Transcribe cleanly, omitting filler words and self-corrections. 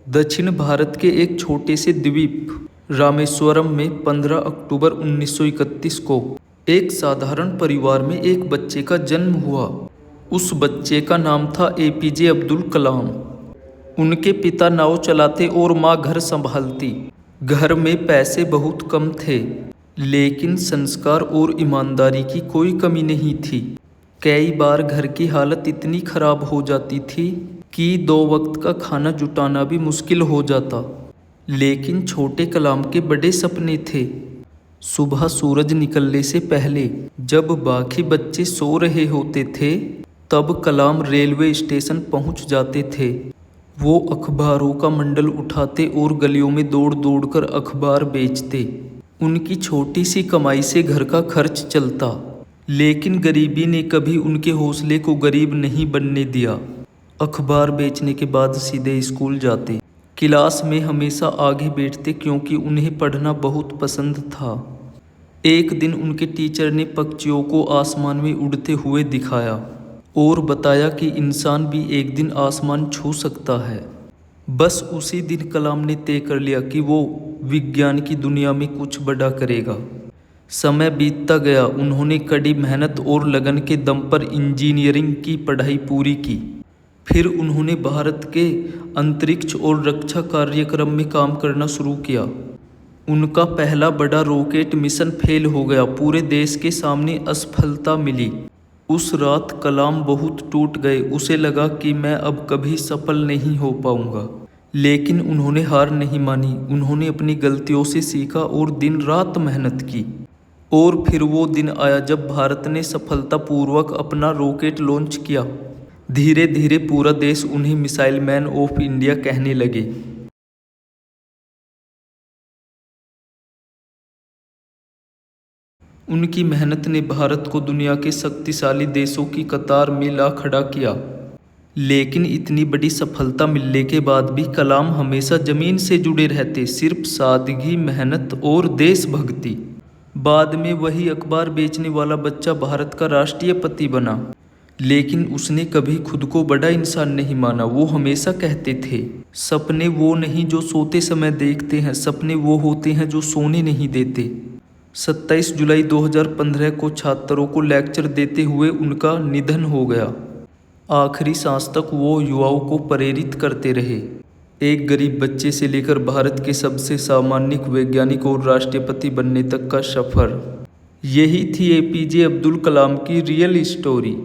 दक्षिण भारत के एक छोटे से द्वीप रामेश्वरम में 15 अक्टूबर 1931 को एक साधारण परिवार में एक बच्चे का जन्म हुआ। उस बच्चे का नाम था एपीजे अब्दुल कलाम। उनके पिता नाव चलाते और माँ घर संभालती। घर में पैसे बहुत कम थे, लेकिन संस्कार और ईमानदारी की कोई कमी नहीं थी। कई बार घर की हालत इतनी खराब हो जाती थी कि 2 वक्त का खाना जुटाना भी मुश्किल हो जाता। लेकिन छोटे कलाम के बड़े सपने थे। सुबह सूरज निकलने से पहले जब बाकी बच्चे सो रहे होते थे, तब कलाम रेलवे स्टेशन पहुंच जाते थे। वो अखबारों का मंडल उठाते और गलियों में दौड़ दौड़ कर अखबार बेचते। उनकी छोटी सी कमाई से घर का खर्च चलता, लेकिन गरीबी ने कभी उनके हौसले को गरीब नहीं बनने दिया। अखबार बेचने के बाद सीधे स्कूल जाते। क्लास में हमेशा आगे बैठते क्योंकि उन्हें पढ़ना बहुत पसंद था। एक दिन उनके टीचर ने पक्षियों को आसमान में उड़ते हुए दिखाया और बताया कि इंसान भी एक दिन आसमान छू सकता है। बस उसी दिन कलाम ने तय कर लिया कि वो विज्ञान की दुनिया में कुछ बड़ा करेगा। समय बीतता गया। उन्होंने कड़ी मेहनत और लगन के दम पर इंजीनियरिंग की पढ़ाई पूरी की। फिर उन्होंने भारत के अंतरिक्ष और रक्षा कार्यक्रम में काम करना शुरू किया। उनका पहला बड़ा रॉकेट मिशन फेल हो गया। पूरे देश के सामने असफलता मिली। उस रात कलाम बहुत टूट गए। उसे लगा कि मैं अब कभी सफल नहीं हो पाऊंगा, लेकिन उन्होंने हार नहीं मानी। उन्होंने अपनी गलतियों से सीखा और दिन रात मेहनत की। और फिर वो दिन आया जब भारत ने सफलतापूर्वक अपना रॉकेट लॉन्च किया। धीरे धीरे पूरा देश उन्हें मिसाइल मैन ऑफ इंडिया कहने लगे। उनकी मेहनत ने भारत को दुनिया के शक्तिशाली देशों की कतार में ला खड़ा किया। लेकिन इतनी बड़ी सफलता मिलने के बाद भी कलाम हमेशा जमीन से जुड़े रहते। सिर्फ सादगी, मेहनत और देशभक्ति। बाद में वही अखबार बेचने वाला बच्चा भारत का राष्ट्रपति बना, लेकिन उसने कभी खुद को बड़ा इंसान नहीं माना। वो हमेशा कहते थे, सपने वो नहीं जो सोते समय देखते हैं, सपने वो होते हैं जो सोने नहीं देते। 27 जुलाई 2015 को छात्रों को लेक्चर देते हुए उनका निधन हो गया। आखिरी सांस तक वो युवाओं को प्रेरित करते रहे। एक गरीब बच्चे से लेकर भारत के सबसे सामान्य वैज्ञानिक और राष्ट्रपति बनने तक का सफर। यही थी एपीजे अब्दुल कलाम की रियल स्टोरी।